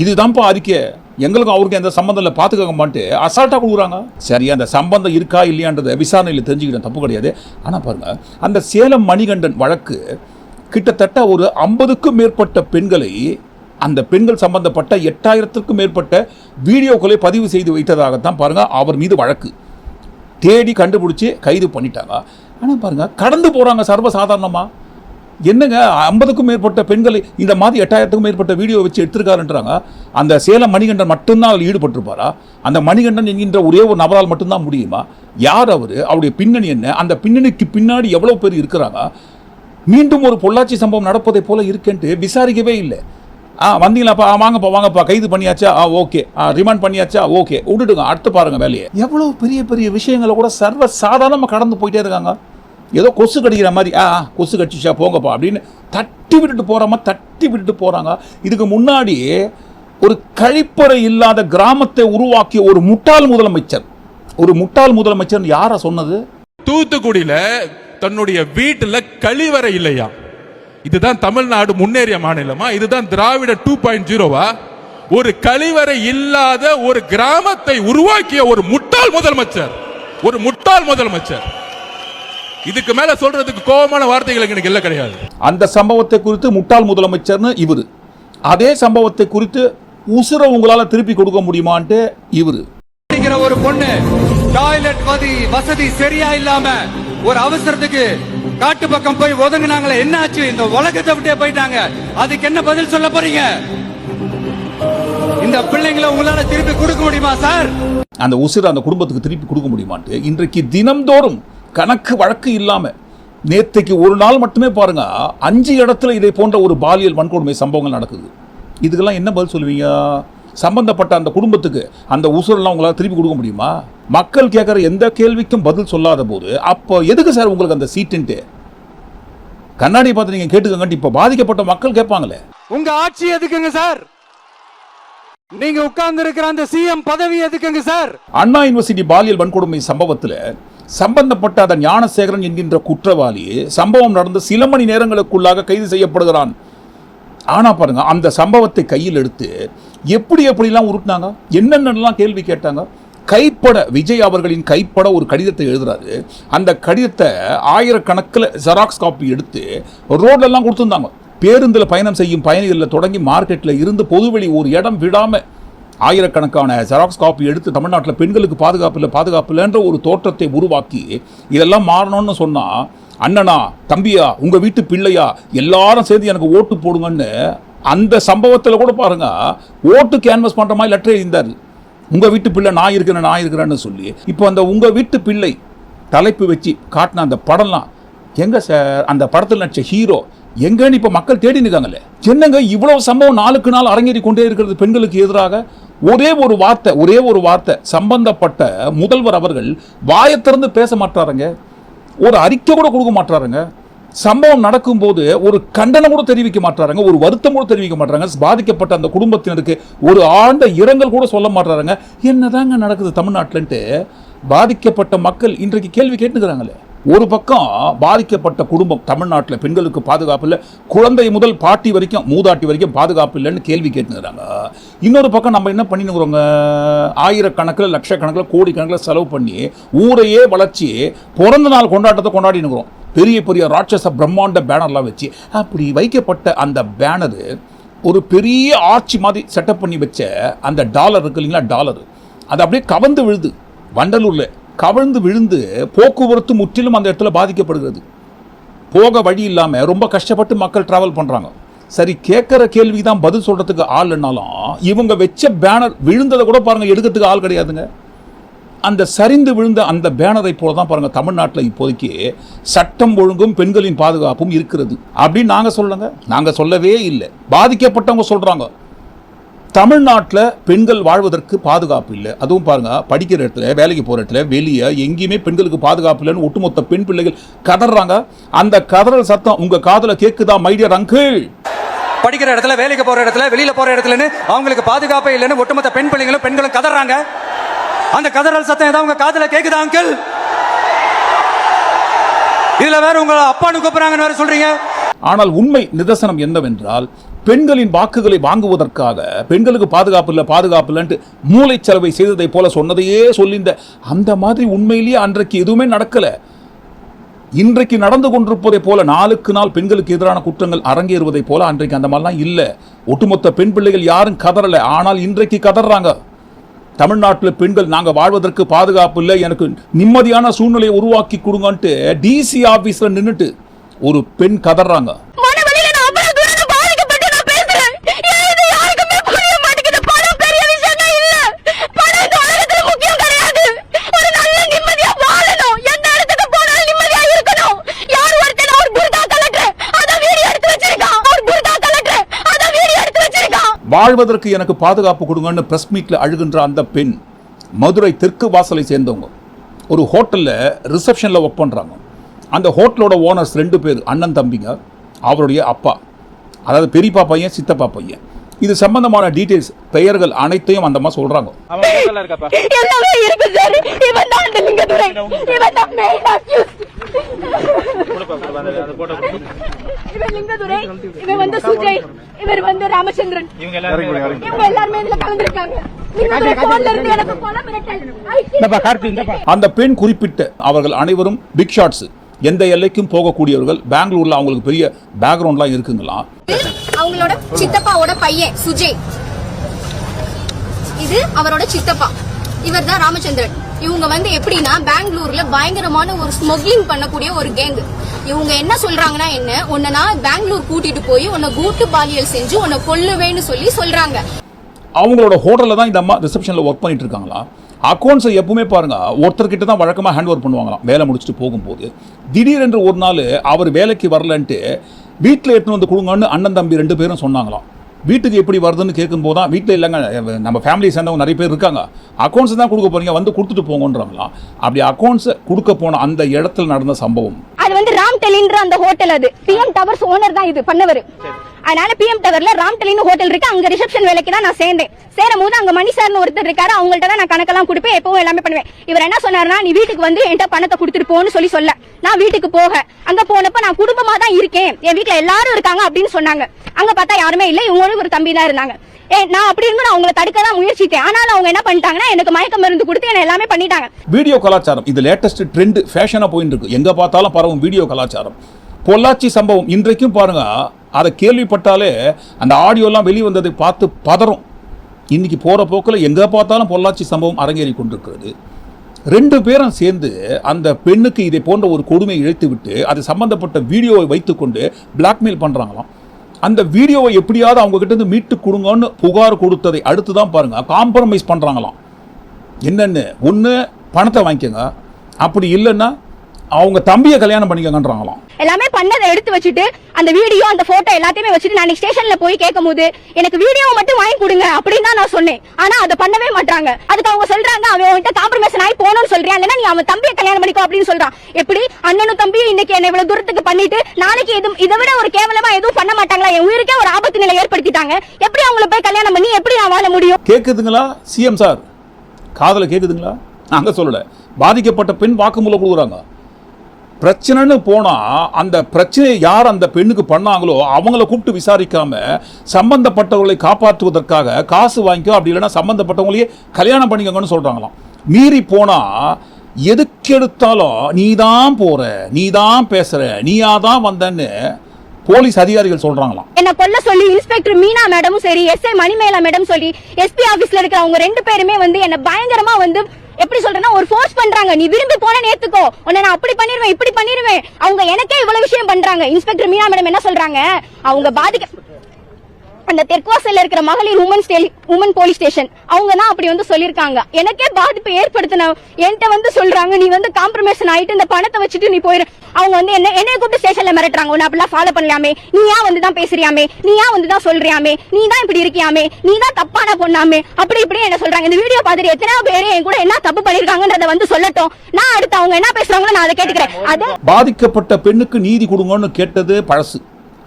இதுதான்ப்பா அறிக்கை, எங்களுக்கும் அவருக்கும் எந்த சம்பந்தம் இல்லை பார்த்துக்கமான்ட்டு அசால்ட்டாக கொடுக்குறாங்க. சரி, அந்த சம்பந்தம் இருக்கா இல்லையான்றதை விசாரணையில் தெரிஞ்சுக்கிட்டேன், தப்பு கிடையாது. ஆனால் பாருங்கள் அந்த சேலம் மணிகண்டன் வழக்கு கிட்டத்தட்ட ஒரு 50க்கும் மேற்பட்ட பெண்களை, அந்த பெண்கள் சம்பந்தப்பட்ட 8000க்கும் மேற்பட்ட வீடியோக்களை பதிவு செய்து வைத்ததாகத்தான் பாருங்கள் அவர் மீது வழக்கு தேடி கண்டுபிடிச்சி கைது பண்ணிட்டாங்க. ஆனால் பாருங்கள் கடந்து போகிறாங்க சர்வசாதாரணமாக. என்னங்க 50க்கும் மேற்பட்ட பெண்களை இந்த மாதிரி 8000க்கும் மேற்பட்ட வீடியோ வச்சு எடுத்திருக்காருன்றாங்க. அந்த சேலம் மணிகண்டன் மட்டும்தான் அதில் ஈடுபட்டிருப்பாரா? அந்த மணிகண்டன் என்கின்ற ஒரே ஒரு நபரால் மட்டும்தான் முடியுமா? யார் அவர்? அவருடைய பின்னணி என்ன? அந்த பின்னணிக்கு பின்னாடி எவ்வளோ பேர் இருக்கிறாங்க? மீண்டும் ஒரு பொள்ளாச்சி சம்பவம் நடப்பதை போல இருக்குன்ட்டு விசாரிக்கவே இல்லை. வந்தீங்களாப்பா, வாங்கப்பா கைது பண்ணியாச்சா, ஓகே, ரிமாண்ட் பண்ணியாச்சா, ஓகே, விட்டுடுங்க, அடுத்து பாருங்க வேலையை. எவ்வளோ பெரிய பெரிய விஷயங்களை கூட சர்வ சாதாரணமாக கடந்து போயிட்டே இருக்காங்க. ஏதோ கொசு கடிக்கிற மாதிரி, கொசு கடிச்சிச்சா போங்கப்பா அப்படின்னு தட்டி விட்டுட்டு போகிறாங்க. இதுக்கு முன்னாடி ஒரு கழிப்பறை இல்லாத கிராமத்தை உருவாக்கிய ஒரு முட்டாள் முதலமைச்சர் யாரை சொன்னது? தூத்துக்குடியில தன்னுடைய வீட்டுல கழிவறை இல்லையா? இதுதான் தமிழ்நாடு முன்னேறிய மாநிலமா? இதுதான் திராவிட 2.0வா? ஒரு கழிவறை இல்லாத ஒரு கிராமத்தை உருவாக்கிய ஒரு முட்டாள் முதலமைச்சர். இதுக்கு மேல சொல்றதுக்கு கோபமான வார்த்தைகள் எனக்கு இல்ல கிடையாது. அந்த சம்பவத்தை குறித்து முட்டாள் முதலமைச்சர்னு இவரு, அதே சம்பவத்தை குறித்து உசுர உங்களால திருப்பி கொடுக்க முடியுமான்ட்டு இவரு. ஒரு பொண்ணு டாய்லெட் வசதி சரியா இல்லாம ஒரு அவசரத்துக்கு காட்டு பக்கம் போய் ஒதுங்கினாங்களே, என்ன ஆச்சு? இந்த உலகத்தை விட்டே போயிட்டாங்க. அதுக்கு என்ன பதில் சொல்ல போறீங்க? இந்த பிள்ளைங்களை உங்களால திருப்பி கொடுக்க முடியுமா சார்? அந்த உசுர அந்த குடும்பத்துக்கு திருப்பி கொடுக்க முடியுமான்ட்டு இன்றைக்கு தினம்தோறும் கணக்கு வழக்கு இல்லாம, நேற்றைக்கு ஒரு நாள் மட்டுமே பாருங்க 5 இடத்துல இதை போன்ற ஒரு பாலியல் வன்கொடுமை சம்பவங்கள் நடக்குது. இதுக்கெல்லாம் என்ன பதில் சொல்லுவீங்க? சம்பந்தப்பட்ட அந்த குடும்பத்துக்கு அந்த உசுரெல்லாம் உங்களால் திருப்பி கொடுக்க முடியுமா? மக்கள் கேட்குற எந்த கேள்விக்கும் பதில் சொல்லாத போது அப்போ எதுக்கு சார் உங்களுக்கு அந்த சீட்டுன்ட்டு கண்ணாடி பார்த்து நீங்க கேட்டுக்கங்கன்ட்டு இப்போ பாதிக்கப்பட்ட மக்கள் கேட்பாங்களே. உங்க ஆட்சி எதுக்குங்க சார்? நீங்க உட்கார்ந்து இருக்கிற அந்த சிஎம் பதவி எதுக்குங்க சார்? அண்ணா யூனிவர்சிட்டி பாலியல் வன்கொடுமை சம்பவத்தில் சம்பந்தப்பட்ட அந்த ஞானசேகரன் என்கின்ற குற்றவாளி சம்பவம் நடந்து சில மணி நேரங்களுக்குள்ளாக கைது செய்யப்படுகிறான். ஆனா பாருங்க அந்த சம்பவத்தை கையில் எடுத்து எப்படிலாம் உருட்டினாங்க, என்னென்னலாம் கேள்வி கேட்டாங்க. கைப்பட விஜய் அவர்களின் கைப்பட ஒரு கடிதத்தை எழுதுறாரு. அந்த கடிதத்தை 1000கணக்கில் ஜெராக்ஸ் காப்பி எடுத்து ரோட்லெல்லாம் கொடுத்துருந்தாங்க. பேருந்தில் பயணம் செய்யும் பயணிகளில் தொடங்கி மார்க்கெட்டில் இருந்து பொதுவெளி ஒரு இடம் விடாமல் 1000கணக்கான ஜெராக்ஸ் காப்பி எடுத்து தமிழ்நாட்டில் பெண்களுக்கு பாதுகாப்பு இல்லைன்ற ஒரு தோற்றத்தை உருவாக்கி இதெல்லாம் மாறணும்னு சொன்னால், அண்ணனா தம்பியா உங்கள் வீட்டு பிள்ளையா எல்லாரும் சேர்ந்து எனக்கு ஓட்டு போடுங்கன்னு அந்த சம்பவத்தில் கூட பாருங்க ஓட்டு கேன்வஸ் பண்ணுற மாதிரி லெட்டர் எழுந்தார். உங்கள் வீட்டு பிள்ளை நான் இருக்கிறேன்னு சொல்லி. இப்போ அந்த உங்கள் வீட்டு பிள்ளை தலைப்பு வச்சு காட்டின அந்த படம்லாம் எங்க சார்? அந்த படத்தில் நடிச்ச ஹீரோ எங்கன்னு இப்போ மக்கள் தேடி நிற்காங்களே. என்னங்க இவ்வளவு சம்பவம் நாளுக்கு நாள் அரங்கேறி கொண்டே இருக்கிறது பெண்களுக்கு எதிராக? ஒரே ஒரு வார்த்தை சம்பந்தப்பட்ட முதல்வர் அவர்கள் வாயை திறந்து பேச மாட்டாருங்க, ஒரு அறிக்கை கூட கொடுக்க மாட்டாருங்க. சம்பவம் நடக்கும்போது ஒரு கண்டனம் கூட தெரிவிக்க மாட்டாருங்க, ஒரு வருத்தம் கூட தெரிவிக்க மாட்டாங்க. பாதிக்கப்பட்ட அந்த குடும்பத்தினருக்கு ஒரு ஆழ்ந்த இரங்கல் கூட சொல்ல மாட்டாருங்க. என்னதாங்க நடக்குது தமிழ்நாட்டில்ன்ட்டு பாதிக்கப்பட்ட மக்கள் இன்றைக்கு கேள்வி கேட்டுக்கிறாங்களே. ஒரு பக்கம் பாதிக்கப்பட்ட குடும்பம் தமிழ்நாட்டில் பெண்களுக்கு பாதுகாப்பு இல்லை, குழந்தை முதல் பாட்டி வரைக்கும் மூதாட்டி வரைக்கும் பாதுகாப்பு இல்லைன்னு கேள்வி கேட்டுக்கிறாங்க. இன்னொரு பக்கம் நம்ம என்ன பண்ணினுக்கிறோங்க, 1000கணக்கில் லட்சக்கணக்கில் கோடிக்கணக்கில் செலவு பண்ணி ஊரையே வளர்ச்சி பிறந்த நாள் கொண்டாட்டத்தை கொண்டாடினுக்கிறோம். பெரிய பெரிய ராட்சச பிரம்மாண்ட பேனர்லாம் வச்சு அப்படி வைக்கப்பட்ட அந்த பேனரு ஒரு பெரிய ஆட்சி மாதிரி செட்டப் பண்ணி வச்ச அந்த டாலர் இருக்கு இல்லைங்களா, டாலர் அது அப்படியே கவர்ந்து விழுது. வண்டலூரில் கவிழ்ந்து விழுந்து போக்குவரத்து முற்றிலும் அந்த இடத்துல பாதிக்கப்படுகிறது. போக வழி இல்லாமல் ரொம்ப கஷ்டப்பட்டு மக்கள் டிராவல் பண்ணுறாங்க. சரி, கேட்குற கேள்வி தான் பதில் சொல்கிறதுக்கு ஆள் இல்லைனாலும் இவங்க வச்ச பேனர் விழுந்ததை கூட பாருங்கள் எடுக்கிறதுக்கு ஆள் கிடையாதுங்க. அந்த சரிந்து விழுந்த அந்த பேனரை போல தான் பாருங்கள் தமிழ்நாட்டில் இப்போதைக்கு சட்டம் ஒழுங்கும் பெண்களின் பாதுகாப்பும் இருக்கிறது அப்படின்னு நாங்கள் சொல்லலைங்க. நாங்கள் சொல்லவே இல்லை, பாதிக்கப்பட்டவங்க சொல்கிறாங்க. தமிழ்நாட்டில் பெண்கள் வாழ்வதற்கு பாதுகாப்பு இல்லை. அதுவும் பாருங்க, படிக்கிற இடத்துல, வேலைக்கு போகிற இடத்துல, வெளியே எங்கேயுமே பெண்களுக்கு பாதுகாப்பு இல்லைன்னு ஒட்டுமொத்த பெண் பிள்ளைகள் கதறாங்க. அந்த கதறல் சத்தம் உங்க காதுல கேக்குதா மை டியர் அங்கிள்? படிக்கிற இடத்துல, வேலைக்கு போற இடத்துல, வெளியில போற இடத்துலன்னு அவங்களுக்கு பாதுகாப்பே இல்லைன்னு ஒட்டுமொத்த பெண்களும் கதறாங்க. அந்த கதறல் சத்தம் ஏதாவது உங்க காதுல கேக்குதா அங்கிள்? இதுல வேற உங்க அப்பான்னு கூப்பிடுறாங்கன்னு வேற சொல்றீங்க. ஆனால் உண்மை நிதர்சனம் என்னவென்றால், பெண்களின் வாக்குகளை வாங்குவதற்காக பெண்களுக்கு பாதுகாப்பு இல்லைன்ட்டு மூளைச்சலவை செய்ததை போல சொன்னதையே சொல்லிந்த அந்த மாதிரி உண்மையிலேயே அன்றைக்கு எதுவுமே நடக்கல. இன்றைக்கு நடந்து கொண்டிருப்பதை போல நாளுக்கு நாள் பெண்களுக்கு எதிரான குற்றங்கள் அரங்கேறுவதை போல அன்றைக்கு அந்த மாதிரிலாம் இல்லை. ஒட்டுமொத்த பெண் பிள்ளைகள் யாரும் கதறல. ஆனால் இன்றைக்கு கதறாங்க. தமிழ்நாட்டில் பெண்கள் நாங்கள் வாழ்வதற்கு பாதுகாப்பு இல்லை, எனக்கு நிம்மதியான சூழ்நிலையை உருவாக்கி கொடுங்கன்ட்டு டிசி ஆபீஸ்ல நின்றுட்டு ஒரு பெண் கதறாங்க. வாழ்வதற்கு எனக்கு பாதுகாப்பு கொடுங்கன்னு பிரஸ் மீட்ல அழுகின்ற அந்த பெண் மதுரை தெற்கு வாசலை சேர்ந்தவங்க. ஒரு ஹோட்டல்ல ரிசப்ஷன்ல ஒர்க் பண்றாங்க. அந்த ஹோட்டலோட ஓனர்ஸ் 2 பேர் அண்ணன் தம்பிங்க, அவருடைய அப்பா, அதாவது பெரியப்பா பையன், சித்தப்பா பையன். இது சம்பந்தமான டீடைல்ஸ், பெயர்கள் அனைத்தையும் அந்த அம்மா சொல்றாங்க. ராமச்சந்திரன் அந்த பெண் குறிப்பிட்ட அவர்கள் அனைவரும் பிக் ஷாட்ஸ், எந்த எல்லைக்கும் போகக்கூடியவர்கள். பெங்களூர்ல அவங்களுக்கு பெரிய பேக்ரவுண்ட்லாம் இருக்குங்களா. அவங்களோட சித்தப்பாவோட பையன் சுஜய், இது அவரோட சித்தப்பா, இவர் தான் ராமச்சந்திரன். இவங்க வந்து எப்படின்னா பெங்களூர்ல பயங்கரமான ஒரு ஸ்மக்லிங் பண்ணக்கூடிய ஒரு கேங். இவங்க என்ன சொல்றாங்கன்னா, என்ன உன்னை பெங்களூர் கூட்டிட்டு போய் உன்னை கூட்டு பாலியல் செஞ்சு உன்னை கொல்லுவேன்னு சொல்றாங்க. அவங்களோட ஹோட்டல்ல தான் இந்த அம்மா ரிசப்ஷன்ல ஒர்க் பண்ணிட்டு இருக்காங்களா. அக்கௌண்ட்ஸை எப்பவுமே பாருங்க ஒருத்தர்கிட்ட தான் வழக்கமாக ஹேண்ட் ஓவர் பண்ணுவாங்களாம். வேலை முடிச்சுட்டு போகும்போது திடீரென்று ஒரு நாள் அவர் வேலைக்கு வரலன்ட்டு வீட்டில் எடுத்துன்னு வந்து கொடுங்கன்னு அண்ணன் தம்பி 2 பேரும் சொன்னாங்களாம். வீட்டுக்கு எப்படி வருதுன்னு கேட்கும்போது தான், வீட்டில் இல்லைங்க, நம்ம ஃபேமிலி சேர்ந்தவங்க நிறைய பேர் இருக்காங்க, அக்கௌண்ட்ஸ் தான் கொடுக்க போறீங்க, வந்து கொடுத்துட்டு போங்கன்றாங்களாம். அப்படி அக்கௌண்ட்ஸை கொடுக்க போன அந்த இடத்துல நடந்த சம்பவம் அது வந்து ராம்டெலின்ற அந்த ஹோட்டல், அது பிஎம் டவர்ஸ் ஓனர் தான் இது பண்ணவர். அதனால பிஎம் டவர்ல ராம்டெலின்னு ஹோட்டல் இருக்கு, அங்க ரிசப்ஷன் வேலைக்கு தான் நான் சேர்ந்தேன். சேரும் போது அங்க மணி சார்னு ஒருத்தர் இருக்காரு, அவங்கள்ட்ட தான் நான் கணக்கெல்லாம் கொடுப்பேன், எப்பவும் எல்லாமே பண்ணுவேன். இவர் என்ன சொன்னாருன்னா, நீ வீட்டுக்கு வந்து என்கிட்ட பணத்தை கொடுத்துட்டு போன்னு சொல்ல நான் வீட்டுக்கு போக அங்க போனப்ப நான் குடும்பமா தான் இருக்கேன், என் வீட்டுல எல்லாரும் இருக்காங்க அப்படின்னு சொன்னாங்க. அங்க பார்த்தா யாருமே இல்ல, இவங்களும் ஒரு தம்பி தான் இருந்தாங்க. நான் அப்படி இருந்து நான் அவங்களை தடுக்க தான் முயற்சித்தேன். ஆனாலும் அவங்க என்ன பண்ணிட்டாங்கன்னா, எனக்கு மயக்க மருந்து கொடுத்து என்ன எல்லாமே பண்ணிட்டாங்க. வீடியோ கலாச்சாரம் இது லேட்டஸ்ட் ட்ரெண்ட், ஃபேஷனா போயிட்டு இருக்கு. எங்க பார்த்தாலும் பரவும் வீடியோ கலாச்சாரம். பொள்ளாச்சி சம்பவம் இன்றைக்கும் பாருங்க, அதை கேள்விப்பட்டாலே அந்த ஆடியோலாம் வெளிவந்ததை பார்த்து பதறும். இன்னைக்கு போற போக்கில் எங்க பார்த்தாலும் பொள்ளாச்சி சம்பவம் அரங்கேறி கொண்டிருக்கிறது. 2 பேரும் சேர்ந்து அந்த பெண்ணுக்கு இதை போன்ற ஒரு கொடுமையை இழைத்து விட்டு அது சம்பந்தப்பட்ட வீடியோவை வைத்துக்கொண்டு பிளாக்மெயில் பண்றாங்களாம். அந்த வீடியோவை எப்படியாவது அவங்க கிட்ட இருந்து மீட்டு கொடுங்கன்னு புகார் கொடுத்ததை அடுத்து தான் பாருங்க காம்ப்ரமைஸ் பண்றாங்களாம். என்னன்னு, ஒன்று பணத்தை வாங்கிக்கோங்க, அப்படி இல்லைன்னா அவங்க தம்பியை கல்யாணம் பண்ணிக்கங்கன்றாங்களாம். எல்லாமே பண்ணதை எடுத்து வச்சுட்டு அந்த வீடியோ அந்த போட்டோ எல்லாத்தையுமே வச்சுட்டு நான் ஸ்டேஷன்ல போய் கேட்கும்போது எனக்கு வீடியோவை மட்டும் வாங்கி கொடுங்க அப்படின்னு தான் நான் சொன்னேன். ஆனா அதை பண்ணவே மாட்டாங்க. அதுக்கு அவங்க சொல்றாங்க, அவன் காம்ப்ரமைஸ் ஆகி போகணும்னு சொல்றேன், இல்லைன்னா நீ அவன் தம்பியை கல்யாணம் பண்ணிக்கோ அப்படின்னு சொல்றான். எப்படி அண்ணனும் தம்பியும் இன்னைக்கு என்ன இவ்வளவு தூரத்துக்கு பண்ணிட்டு நாளைக்கு இதை விட ஒரு கேவலமா எதுவும் பண்ண மாட்டாங்களா? என் உயிருக்கே ஒரு ஆபத்து நிலை ஏற்படுத்திட்டாங்க. எப்படி அவங்கள போய் கல்யாணம் பண்ணி எப்படி நான் வாழ முடியும்? கேக்குதுங்களா சிஎம் சார்? காதல கேக்குதுங்களா? நாங்க சொல்லல. பாதிக்கப்பட்ட பெண் வாக்குமூலம் கொடுக்குறாங்க. பிரச்சனைன்னு போனா அந்த பிரச்சனையை யார் அந்த பெண்ணுக்கு பண்ணாங்களோ அவங்கள கூப்பிட்டு விசாரிக்காம சம்பந்தப்பட்டவர்களை காப்பாற்றுவதற்காக காசு வாங்கிக்கோ, அப்படி இல்லைன்னா சம்பந்தப்பட்டவங்களையே கல்யாணம் பண்ணிக்கோங்கன்னு சொல்றாங்களாம். மீறி போனா எதுக்கெடுத்தாலும் நீ தான் போற, நீ தான் பேசுற, நீயா தான் வந்தன்னு போலீஸ் அதிகாரிகள் சொல்றாங்களாம். என்ன கொல்ல சொல்லி இன்ஸ்பெக்டர் மீனா மேடமும் சரி, எஸ்ஐ மணிமேலா மேடம் சொல்லி, எஸ்பி ஆபீஸ்ல இருக்கிற அவங்க 2 பேருமே வந்து என்ன பயங்கரமா வந்து எப்படி சொல்றேன்னா ஒரு ஃபோர்ஸ் பண்றாங்க. நீ விரும்பி போன நேத்துக்கோ, உன்னை நான் அப்படி பண்ணிருவேன் இப்படி பண்ணிருவேன். அவங்க எனக்கே இவ்வளவு விஷயம் பண்றாங்க. இன்ஸ்பெக்டர் மீனா மேடம் என்ன சொல்றாங்க, அவங்க அந்த தெற்குவாசல்ல இருக்கிற மகளிர் உமன் போலீஸ் ஸ்டேஷன் அவங்க தான் அப்படி வந்து சொல்லிருக்காங்க. எனக்கே பாதிப்பு ஏற்படுத்தின என்கிட்ட வந்து சொல்றாங்க, நீ வந்து காம்ப்ரமைஸ் ஆயிட்டு இந்த பணத்தை வச்சுட்டு நீ போயிரு. அவங்க வந்து என்னைய கூப்பிட்டு ஸ்டேஷன்ல மிரட்டுறாங்க, உன்னை அப்படிலாம் ஃபாலோ பண்ணலாமே, நீ ஏன் வந்து தான் பேசுறியாமே, நீ ஏன் வந்து தான் சொல்றியாமே, நீ தான் இப்படி இருக்கியாமே, நீ தான் தப்பான பொண்ணாமே, அப்படி இப்படி என்ன சொல்றாங்க. இந்த வீடியோ பார்த்துட்டு எத்தனை பேர் என் கூட என்ன தப்பு பண்ணிருக்காங்கன்றத வந்து சொல்லட்டும், நான் அடுத்து அவங்க என்ன பேசுறாங்களோ நான் அதை கேட்டுக்கிறேன். அது பாதிக்கப்பட்ட பெண்ணுக்கு நீதி கொடுங்கன்னு கேட்டது பழசு,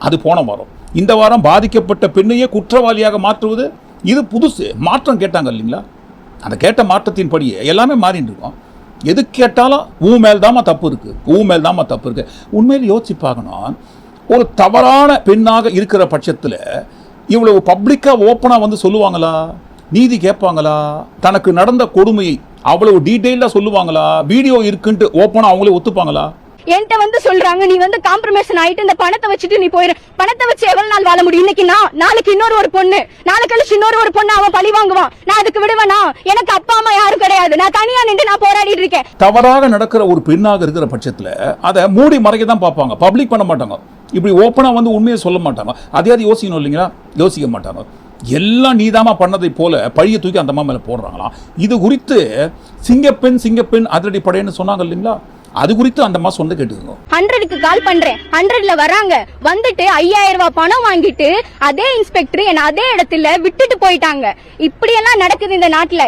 அது போன வாரம். இந்த வாரம் பாதிக்கப்பட்ட பெண்ணையே குற்றவாளியாக மாற்றுவது இது புதுசு. மாற்றம் கேட்டாங்க இல்லைங்களா, அந்த கேட்ட மாற்றத்தின்படியே எல்லாமே மாறிட்டு இருக்கோம். எது கேட்டாலும் ஊ மேல் தாமா தப்பு இருக்கு, ஊ மேல் தாமா தப்பு இருக்கு. உண்மையில் யோசிச்சு பார்க்கணும், ஒரு தவறான பெண்ணாக இருக்கிற பட்சத்தில் இவ்வளவு பப்ளிக்காக ஓப்பனாக வந்து சொல்லுவாங்களா, நீதி கேட்பாங்களா, தனக்கு நடந்த கொடுமையை அவ்வளவு டீட்டெயிலாக சொல்லுவாங்களா, வீடியோ இருக்குன்ட்டு ஓப்பனாக அவங்களே ஒத்துப்பாங்களா? என்கிட்ட வந்து சொல்றாங்க, நீ வந்து காம்ப்ரமைஸ் ஆயிட்டு இந்த பணத்தை வச்சுட்டு நீ போயிரு. பணத்தை வச்சு எவ்வளவு நாள் வாழ முடியும்? இன்னைக்கு நான், நாளைக்கு இன்னொரு ஒரு பொண்ணு, நாளை கழிச்சு இன்னொரு ஒரு பொண்ணு அவன் பழி வாங்குவான். நான் அதுக்கு விடுவேனா? எனக்கு அப்பா அம்மா யாரும் கிடையாது, நான் தனியா நின்று நான் போராடிட்டு இருக்கேன். தவறாக நடக்கிற ஒரு பெண்ணாக இருக்கிற பட்சத்தில் அதை மூடி மறைக்க தான் பார்ப்பாங்க, பப்ளிக் பண்ண மாட்டாங்க. இப்படி ஓப்பனா வந்து உண்மையை சொல்ல மாட்டாங்க. அதையாவது யோசிக்கணும் இல்லைங்களா, யோசிக்க மாட்டாங்க. எல்லாம் நீதாமா பண்ணதை போல பழிய தூக்கி அந்த அம்மா மேல போடுறாங்களாம். இது குறித்து சிங்கப்பெண் அதிரடிப்படைன்னு சொன்னாங்க இல்லைங்களா, அது குறித்து அந்த மாசம் வந்து கேட்டுக்கோங்க. 100க்கு கால் பண்றேன், 100ல வராங்க, வந்துட்டு 5000 ரூபாய் பணம் வாங்கிட்டு அதே இன்ஸ்பெக்டர் என்ன அதே இடத்துல விட்டுட்டு போயிட்டாங்க. இப்படி எல்லாம் நடக்குது இந்த நாட்டுல.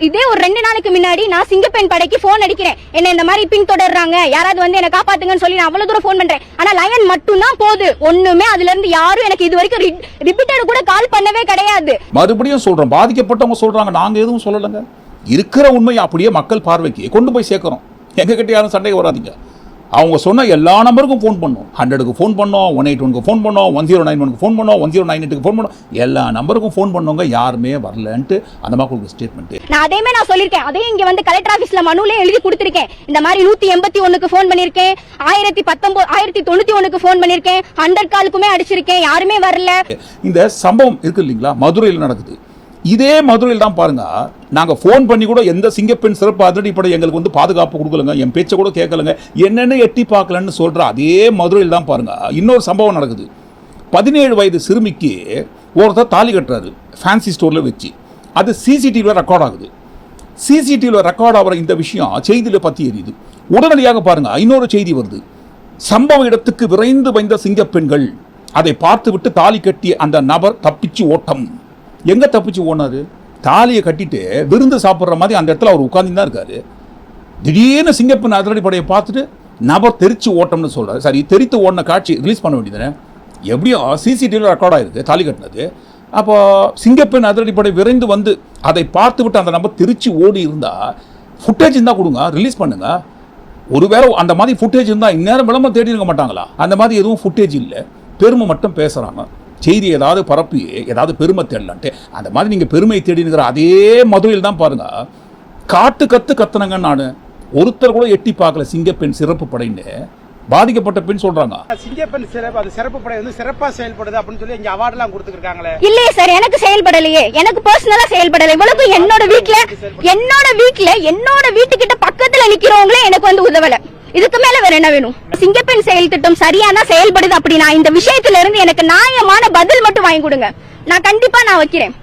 இதே ஒரு 2 நாளைக்கு முன்னாடி நான் சிங்கப்பெண் படைக்கு போன் அடிக்கிறேன், என்ன இந்த மாதிரி பின் தொடர்றாங்க, யாராவது வந்து என்ன காப்பாத்துங்கன்னு சொல்லி நான் அவ்வளவு தூரம் போன் பண்றேன். ஆனா லைன் மட்டும் தான் போகுது, ஒண்ணுமே அதுல இருந்து யாரும் எனக்கு இது வரைக்கும் ரிப்பீட்டட் கூட கால் பண்ணவே கிடையாது. மறுபடியும் சொல்றோம், பாதிக்கப்பட்டவங்க சொல்றாங்க, நாங்க எதுவும் சொல்லலங்க. இருக்கிற உண்மையை அப்படியே மக்கள் பார்வைக்கு கொண்டு போய் சேர்க்கிறோம். எங்ககிட்ட யாரும் சண்டைக்கு வராதிங்க. அவங்க சொன்ன எல்லா நம்பருக்கும் ஃபோன் பண்ணோம், 100க்கு ஃபோன் பண்ணோம், 181க்கு ஃபோன் பண்ணோம், 1091க்கு ஃபோன் பண்ணோம், 1098க்கு ஃபோன் பண்ணோம், எல்லா நம்பருக்கும் ஃபோன் பண்ணவங்க யாருமே வரலன்ட்டு அந்த மக்களுக்கு ஸ்டேட்மெண்ட். நான் அதேமே நான் சொல்லிருக்கேன், அதையும் இங்க வந்து கலெக்டர் ஆபீஸ்ல மனுல எழுதி கொடுத்திருக்கேன். இந்த மாதிரி 181க்கு ஃபோன் பண்ணிருக்கேன், 1091க்கு ஃபோன் பண்ணிருக்கேன், 100 காலுக்குமே அடிச்சிருக்கேன், யாருமே வரல. இந்த சம்பவம் இருக்கு இல்லைங்களா, மதுரையில் நடக்குது. இதே மதுரையில் தான் பாருங்க, நாங்கள் ஃபோன் பண்ணி கூட எந்த சிங்கப்பெண் சிறப்பு அதிரடிப்படை எங்களுக்கு வந்து பாதுகாப்பு கொடுக்கலங்க, என் பேச்சை கூட கேட்கலங்க, என்னென்னு எட்டி பார்க்கலன்னு சொல்கிற அதே மதுரையில் தான் பாருங்க இன்னொரு சம்பவம் நடக்குது. 17 வயது சிறுமிக்கு ஒருத்தர் தாலி கட்டுறாரு ஃபேன்சி ஸ்டோரில் வச்சு. அது சிசிடிவியில் ரெக்கார்ட் ஆகுது. சிசிடிவியில் ரெக்கார்ட் ஆகிற இந்த விஷயம் செய்தியில் பற்றி எரியுது. உடனடியாக பாருங்க இன்னொரு செய்தி வருது, சம்பவ இடத்துக்கு விரைந்து வந்த சிங்கப்பெண்கள் அதை பார்த்துவிட்டு தாலி கட்டிய அந்த நபர் தப்பிச்சு ஓட்டம். எங்க தப்பிச்சு ஓடினாரு? தாலியை கட்டிட்டு விருந்து சாப்பிட்ற மாதிரி அந்த இடத்துல அவர் உட்கார்ந்து தான் இருக்காரு. திடீர்னு சிங்கப்பெண் அதிரடிப்படையை பார்த்துட்டு நபர் தெரிச்சு ஓட்டம்னு சொல்றாரு. சரி, தெரித்து ஓடின காட்சி ரிலீஸ் பண்ண வேண்டியதுனே, எப்படியோ சிசிடிவியில் ரெக்கார்ட் ஆயிருக்கு தாலி கட்டினது. அப்போ சிங்கப்பெண் அதிரடிப்படை விரைந்து வந்து அதை பார்த்து விட்டு அந்த நபர் திருச்சி ஓடி இருந்தா ஃபுட்டேஜ் இருந்தால் கொடுங்க, ரிலீஸ் பண்ணுங்க. ஒருவேளை அந்த மாதிரி ஃபுட்டேஜ் இருந்தால் இந்நேரம் விளம்பரம் தேடி இருக்க மாட்டாங்களா? அந்த மாதிரி எதுவும் ஃபுட்டேஜ் இல்லை, பெருமை மட்டும் பேசுகிறாங்க. செய்தி ஏதாவது பரப்பி ஏதாவது பெருமை தேடலான்ட்டு அந்த மாதிரி நீங்கள் பெருமை தேடினுங்கிற அதே மதுரையில் தான் பாருங்க காட்டு கத்துனங்க. நான் ஒருத்தர் கூட எட்டி பார்க்கல சிங்கப்பெண் சிறப்பு படைன்னு பாதிக்கப்பட்ட பெண் சொல்றாங்க. சிங்கப்பெண் சிறப்பு படை வந்து சிறப்பா செயல்படுது அப்படின்னு சொல்லி இங்க அவார்ட் எல்லாம் கொடுத்துருக்காங்களே. இல்லையே சார், எனக்கு செயல்படலையே, எனக்கு பர்சனலா செயல்படலை. இவ்வளவு என்னோட வீட்டுக்கிட்ட பக்கத்துல நிக்கிறவங்களே எனக்கு வந்து உதவல. இதுக்கு மேல வேற என்ன வேணும்? சிங்கப்பெண் செயல் திட்டம் சரியானா செயல்படுது அப்படின்னா இந்த விஷயத்துல இருந்து எனக்கு நியாயமான பதில் மட்டும் வாங்கி கொடுங்க, நான் கண்டிப்பா நான் வைக்கிறேன்.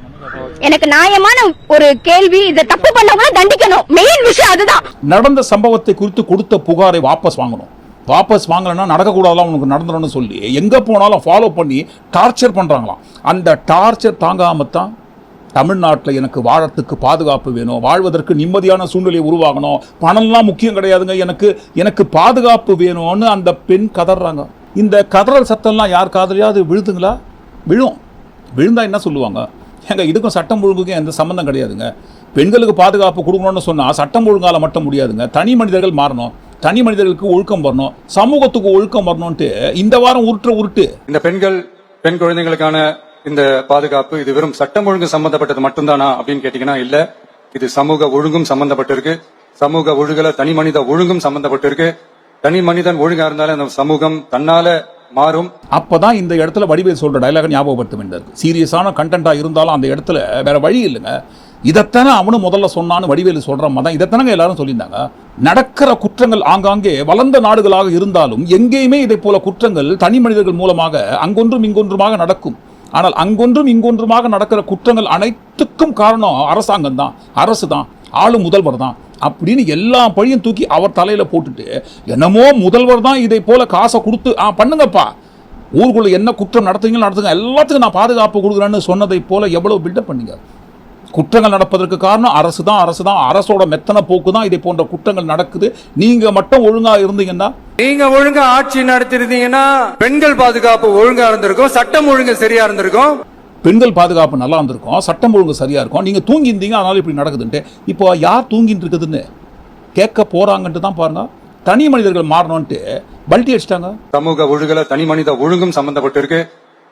எனக்கு நியாயமான ஒரு கேள்வி, இதை தப்பு பண்ணவங்கள தண்டிக்கணும், மெயின் விஷயம் அதுதான். நடந்த சம்பவத்தை குறித்து கொடுத்த புகாரை வாபஸ் வாங்கணும். வாபஸ் வாங்கலன்னா நடக்கக்கூடாதெல்லாம் உனக்கு நடந்துடும் சொல்லி எங்க போனாலும் ஃபாலோ பண்ணி டார்ச்சர் பண்றாங்களாம். அந்த டார்ச்சர் தாங்காமத்தான் தமிழ்நாட்டில் எனக்கு வாழறதுக்கு பாதுகாப்பு வேணும், வாழ்வதற்கு நிம்மதியான சூழ்நிலை உருவாகணும், பணம்லாம் முக்கியம் கிடையாதுங்க, எனக்கு பாதுகாப்பு வேணும்னு அந்த பெண் கதறாங்க. இந்த கதறல் சத்தம்லாம் யார் காதலையாவது விழுதுங்களா? விழுந்தா என்ன சொல்லுவாங்க? ஏங்க இதுக்கும் சட்டம் ஒழுங்குக்கும் எந்த சம்மந்தம் கிடையாதுங்க. பெண்களுக்கு பாதுகாப்பு கொடுக்கணும்னு சொன்னால் சட்டம் ஒழுங்கால மட்டும் முடியாதுங்க. தனி மனிதர்கள் மாறணும், தனி மனிதர்களுக்கு ஒழுக்கம் வரணும், சமூகத்துக்கு ஒழுக்கம் வரணும்ட்டு இந்த வாரம் உருட்டு. இந்த பெண் குழந்தைகளுக்கான இந்த பாதுகாப்பு இது வெறும் சட்டம் ஒழுங்கு சம்பந்தப்பட்டது மட்டும்தானா அப்படின்னு கேட்டீங்கன்னா இல்ல, இது சமூக ஒழுங்கும் சம்பந்தப்பட்டிருக்கு. சமூக ஒழுங்குல தனி மனித ஒழுங்கும் சம்பந்தப்பட்டிருக்கு. தனி மனிதன் ஒழுங்கா இருந்தாலும் அந்த சமூகம் தன்னால மாறும். அப்பதான் இந்த இடத்துல வடிவேல் சொல்ற டயலாக ஞாபகப்படுத்த வேண்டியிருக்கு. சீரியஸான கண்டென்ட்டா இருந்தாலும் அந்த இடத்துல வேற வழி இல்லைங்க. இதைத்தானே அவனும் முதல்ல சொன்னான்னு வடிவேலு சொல்ற மாதிரி இதைத்தானங்க எல்லாரும் சொல்லியிருந்தாங்க. நடக்கிற குற்றங்கள் ஆங்காங்கே வளர்ந்த நாடுகளாக இருந்தாலும் எங்கேயுமே இதை போல குற்றங்கள் தனி மனிதர்கள் மூலமாக அங்கொன்றும் இங்கொன்றுமாக நடக்கும். ஆனால் அங்கொன்றும் இங்கொன்றுமாக நடக்கிற குற்றங்கள் அனைத்துக்கும் காரணம் அரசாங்கம் தான், அரசு தான், ஆளும் முதல்வர் தான் அப்படின்னு எல்லா பழியும் தூக்கி அவர் தலையில போட்டுட்டு என்னமோ முதல்வர் தான் இதை போல காசை கொடுத்து பண்ணுங்கப்பா, ஊருக்குள்ள என்ன குற்றம் நடத்துங்க எல்லாத்துக்கும் நான் பாதுகாப்பு கொடுக்குறேன்னு சொன்னதை போல எவ்வளவு பில்டப் பண்ணீங்க. குற்றங்கள் நடப்பதற்கு காரணம் அரசு தான், அரசோட மெத்தன போக்கு தான் இதை போன்ற குற்றங்கள் நடக்குது. நீங்க மட்டும் ஒழுங்கா இருந்தீங்கன்னா, நீங்க ஒழுங்கா ஆட்சி நடத்திருந்தீங்கன்னா பெண்கள் பாதுகாப்பு ஒழுங்கா இருந்திருக்கும், சட்டம் ஒழுங்கு சரியா இருந்திருக்கும், பெண்கள் பாதுகாப்பு நல்லா இருந்திருக்கும், சட்டம் ஒழுங்கு சரியா இருக்கும். நீங்க தூங்கி இருந்தீங்க, அதனால இப்படி நடக்குதுன்ட்டு. இப்போ யார் தூங்கிட்டு இருக்குதுன்னு கேட்க போறாங்கன்ட்டு தான் பாருங்க. தனி மனிதர்கள் மாறணும்ட்டு பல்ட்டி அடிச்சிட்டாங்க. சமூக ஒழுகல தனி மனித ஒழுங்கும் சம்பந்தப்பட்டிருக்கு.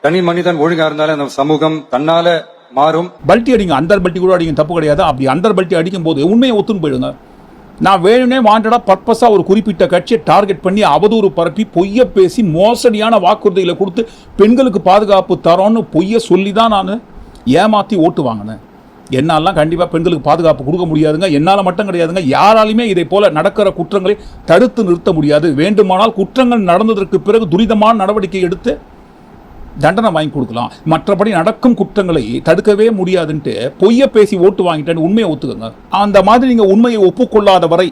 தனி மனிதன் ஒழுங்கா இருந்தாலே அந்த சமூகம் தன்னால மாறும். பல்ட்டி அடிங்க, அந்த பல்ட்டி கூட அடிங்க, தப்பு கிடையாது. அப்படி அந்த பல்ட்டி அடிக்கும் போது உண்மையை ஒத்துன்னு போயிடுங்க. நான் வேணும்னே வாண்டடா பர்பஸா ஒரு குறிப்பிட்ட கட்சியை டார்கெட் பண்ணி அவதூறு பரப்பி பொய்ய பேசி மோசடியான வாக்குறுதிகளை கொடுத்து பெண்களுக்கு பாதுகாப்பு தரோன்னு பொய்ய சொல்லி தான் நான் ஏமாத்தி ஓட்டு வாங்கினேன். என்னாலாம் கண்டிப்பாக பெண்களுக்கு பாதுகாப்பு கொடுக்க முடியாதுங்க. என்னால் மட்டும் கிடையாதுங்க, யாராலுமே இதை போல நடக்கிற குற்றங்களை தடுத்து நிறுத்த முடியாது. வேண்டுமானால் குற்றங்கள் நடந்ததற்கு பிறகு துரிதமான நடவடிக்கை எடுத்து தண்டனை வாங்கி கொடுக்கலாம். மற்றபடி நடக்கும் குற்றங்களை தடுக்கவே முடியாதுன்ட்டு பொய்ய பேசி ஓட்டு வாங்கிட்டேன்னு உண்மையை ஒத்துக்கங்க. அந்த மாதிரி நீங்கள் உண்மையை ஒப்புக்கொள்ளாத வரை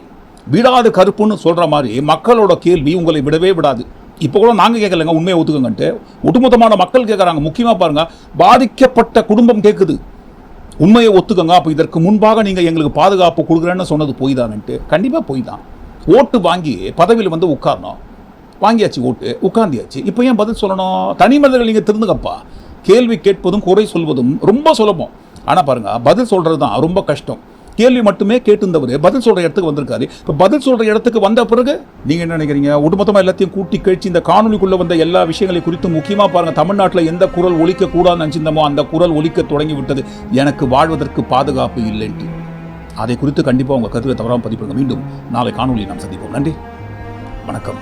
விடாது கருப்புன்னு சொல்கிற மாதிரி மக்களோட கேள்வி உங்களை விடவே விடாது. இப்போ கூட நாங்கள் கேட்கலைங்க, உண்மையை ஒத்துக்கங்கன்ட்டு ஒட்டுமொத்தமான மக்கள் கேட்குறாங்க. முக்கியமாக பாருங்க, பாதிக்கப்பட்ட குடும்பம் கேட்குது உண்மையை ஒத்துக்கங்க. அப்போ இதற்கு முன்பாக நீங்கள் எங்களுக்கு பாதுகாப்பு கொடுக்குறேன்னு சொன்னது பொய் தான்ட்டு. கண்டிப்பாக பொய் தான். ஓட்டு வாங்கி பதவியில் வந்து உட்காரணும், வாங்கியாச்சு, ஓட்டு உட்கார்ந்தியாச்சு. இப்போ ஏன் பதில் சொல்லணும்? தனி மனிதர்கள் நீங்கள் திருந்துங்கப்பா. கேள்வி கேட்பதும் குறை சொல்வதும் ரொம்ப சுலபம். ஆனால் பாருங்க, பதில் சொல்றது தான் ரொம்ப கஷ்டம். கேள்வி மட்டுமே கேட்டிருந்தவர் பதில் சொல்ற இடத்துக்கு வந்திருக்காரு. இப்போ பதில் சொல்ற இடத்துக்கு வந்த பிறகு நீங்க என்ன நினைக்கிறீங்க? ஒட்டுமொத்தமாக எல்லாத்தையும் கூட்டி கழிச்சு இந்த காணொலிக்குள்ள வந்த எல்லா விஷயங்களை குறித்து முக்கியமாக பாருங்க, தமிழ்நாட்டில் எந்த குரல் ஒலிக்க கூடாதுன்னு நினைச்சிருந்தோமோ அந்த குரல் ஒலிக்க தொடங்கி விட்டது. எனக்கு வாழ்வதற்கு பாதுகாப்பு இல்லைன்ட்டு. அதை குறித்து கண்டிப்பாக உங்கள் கருத்தை தவறாமல் பதிப்பிடுங்க. மீண்டும் நாளை காணொலி நாம் சந்திப்போம். நன்றி, வணக்கம்.